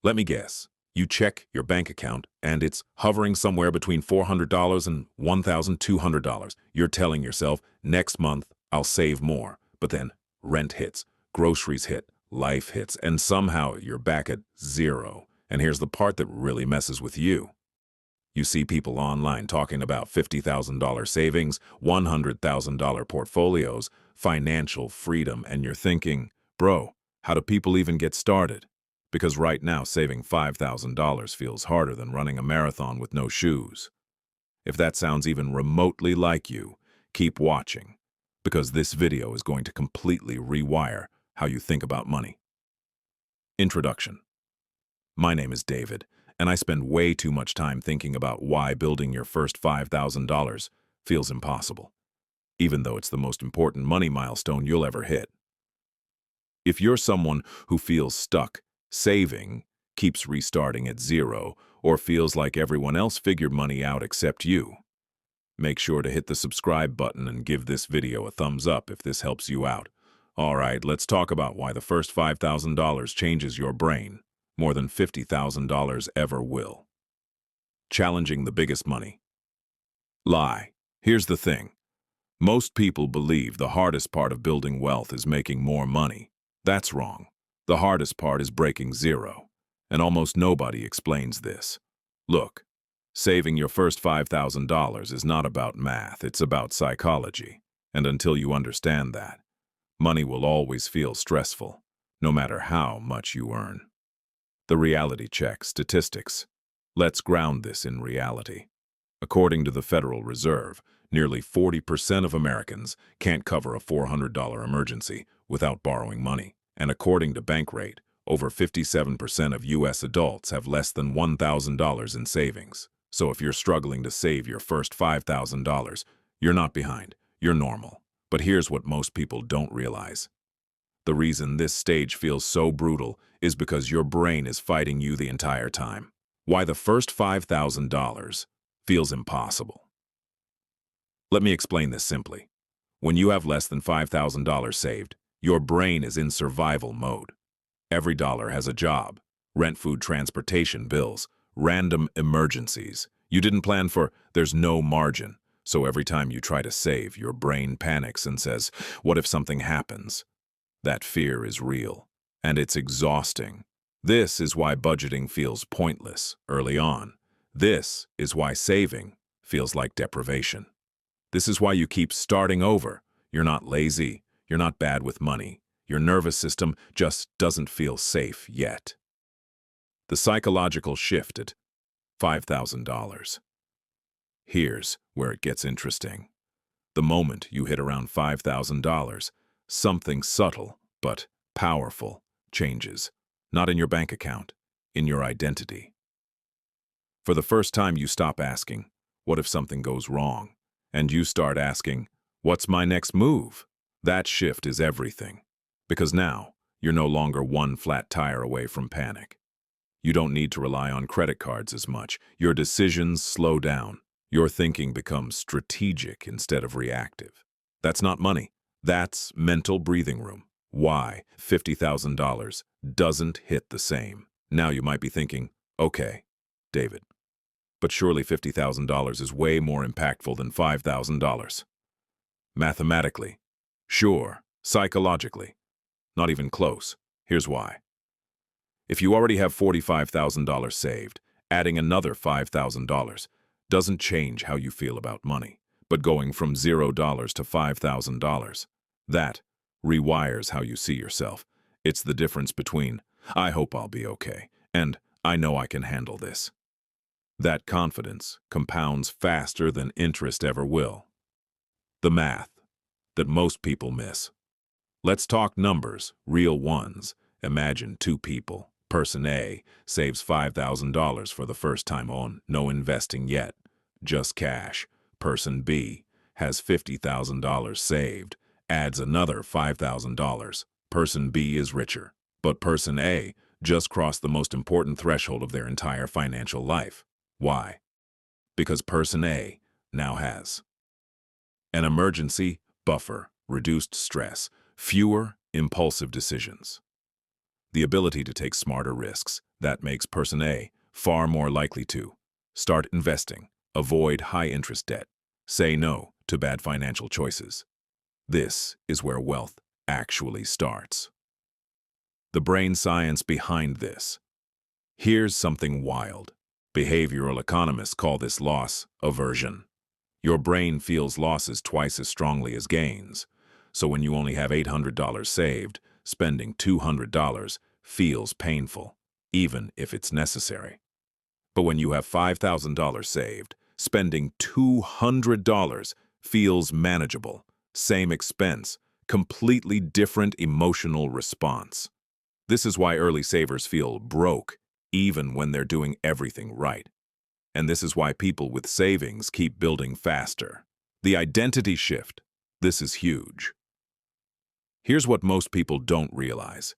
Let me guess. You check your bank account, and it's hovering somewhere between $400 and $1,200. You're telling yourself, next month, I'll save more. But then rent hits, groceries hit, life hits, and somehow you're back at zero. And here's the part that really messes with you. You see people online talking about $50,000 savings, $100,000 portfolios, financial freedom, and you're thinking, bro, how do people even get started? Because right now, saving $5,000 feels harder than running a marathon with no shoes. If that sounds even remotely like you, keep watching, because this video is going to completely rewire how you think about money. Introduction. My name is David, and I spend way too much time thinking about why building your first $5,000 feels impossible, even though it's the most important money milestone you'll ever hit. If you're someone who feels stuck, saving, keeps restarting at zero, or feels like everyone else figured money out except you, make sure to hit the subscribe button and give this video a thumbs up if this helps you out. All right, let's talk about why the first $5,000 changes your brain more than $50,000 ever will. Challenging the biggest money. Lie. Here's the thing. Most people believe the hardest part of building wealth is making more money. That's wrong. The hardest part is breaking zero, and almost nobody explains this. Look, saving your first $5,000 is not about math, it's about psychology. And until you understand that, money will always feel stressful, no matter how much you earn. The reality check, statistics. Let's ground this in reality. According to the Federal Reserve, nearly 40% of Americans can't cover a $400 emergency without borrowing money. And according to Bankrate, over 57% of U.S. adults have less than $1,000 in savings. So if you're struggling to save your first $5,000, you're not behind, you're normal. But here's what most people don't realize. The reason this stage feels so brutal is because your brain is fighting you the entire time. Why the first $5,000 feels impossible. Let me explain this simply. When you have less than $5,000 saved, your brain is in survival mode. Every dollar has a job. Rent, food, transportation, bills, random emergencies. You didn't plan for, there's no margin. So every time you try to save, your brain panics and says, what if something happens? That fear is real, and it's exhausting. This is why budgeting feels pointless early on. This is why saving feels like deprivation. This is why you keep starting over. You're not lazy. You're not bad with money. Your nervous system just doesn't feel safe yet. The psychological shift at $5,000. Here's where it gets interesting. The moment you hit around $5,000, something subtle but powerful changes. Not in your bank account, in your identity. For the first time, you stop asking, what if something goes wrong? And you start asking, what's my next move? That shift is everything. Because now, you're no longer one flat tire away from panic. You don't need to rely on credit cards as much. Your decisions slow down. Your thinking becomes strategic instead of reactive. That's not money. That's mental breathing room. Why $50,000 doesn't hit the same. Now you might be thinking, okay, David, but surely $50,000 is way more impactful than $5,000. Mathematically, sure. Psychologically, not even close. Here's why. If you already have $45,000 saved, adding another $5,000 doesn't change how you feel about money. But going from $0 to $5,000, that rewires how you see yourself. It's the difference between, I hope I'll be okay, and I know I can handle this. That confidence compounds faster than interest ever will. The math that most people miss. Let's talk numbers, real ones. Imagine two people. Person A saves $5,000 for the first time on, no investing yet, just cash. Person B has $50,000 saved, adds another $5,000. Person B is richer, but person A just crossed the most important threshold of their entire financial life. Why? Because person A now has an emergency buffer, reduced stress, fewer impulsive decisions. The ability to take smarter risks. That makes person A far more likely to start investing, avoid high-interest debt, say no to bad financial choices. This is where wealth actually starts. The brain science behind this. Here's something wild. Behavioral economists call this loss aversion. Your brain feels losses twice as strongly as gains. So when you only have $800 saved, spending $200 feels painful, even if it's necessary. But when you have $5,000 saved, spending $200 feels manageable. Same expense, completely different emotional response. This is why early savers feel broke, even when they're doing everything right. And this is why people with savings keep building faster. The identity shift. This is huge. Here's what most people don't realize.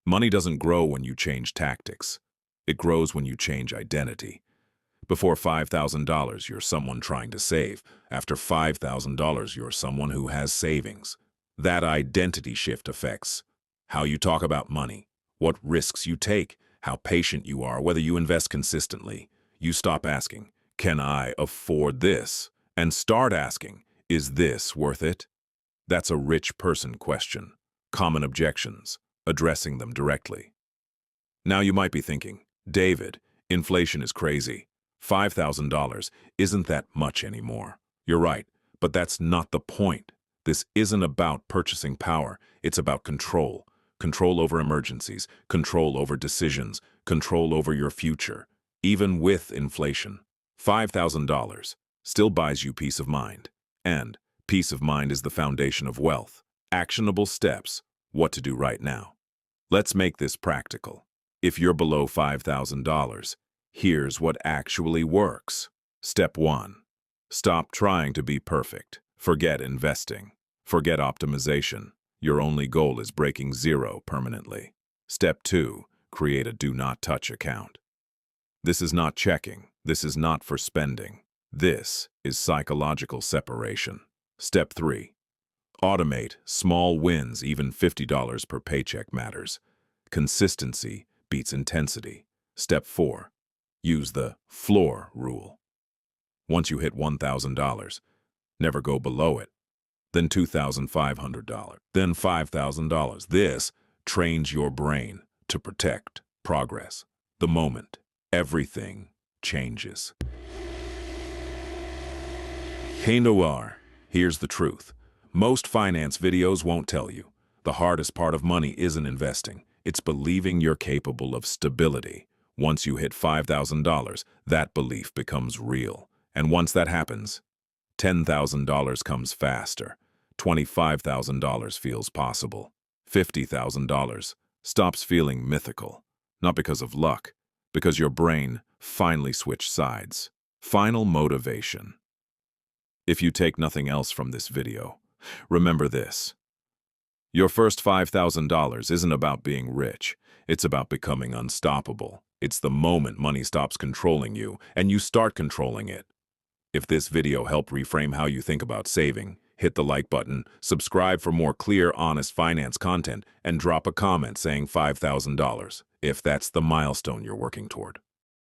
Money doesn't grow when you change tactics. It grows when you change identity. Before $5,000, you're someone trying to save. After $5,000, you're someone who has savings. That identity shift affects how you talk about money, what risks you take, how patient you are, whether you invest consistently. You stop asking, "Can I afford this?" and start asking, "Is this worth it?" That's a rich person question. Common objections, addressing them directly. Now you might be thinking, "David, inflation is crazy. $5,000 isn't that much anymore." You're right, but that's not the point. This isn't about purchasing power. It's about control. Control over emergencies, control over decisions, control over your future. Even with inflation, $5,000 still buys you peace of mind. And peace of mind is the foundation of wealth. Actionable steps, what to do right now. Let's make this practical. If you're below $5,000, here's what actually works. Step 1. Stop trying to be perfect. Forget investing. Forget optimization. Your only goal is breaking zero permanently. Step 2. Create a do not touch account. This is not checking. This is not for spending. This is psychological separation. Step 3. Automate small wins. Even $50 per paycheck matters. Consistency beats intensity. Step 4. Use the floor rule. Once you hit $1,000, never go below it. Then $2,500. Then $5,000. This trains your brain to protect progress. The moment everything changes. Hey Noir, here's the truth. Most finance videos won't tell you. The hardest part of money isn't investing. It's believing you're capable of stability. Once you hit $5,000, that belief becomes real. And once that happens, $10,000 comes faster. $25,000 feels possible. $50,000 stops feeling mythical. Not because of luck, because your brain finally switched sides. Final motivation. If you take nothing else from this video, remember this. Your first $5,000 isn't about being rich. It's about becoming unstoppable. It's the moment money stops controlling you and you start controlling it. If this video helped reframe how you think about saving, hit the like button, subscribe for more clear, honest finance content, and drop a comment saying $5,000 if that's the milestone you're working toward.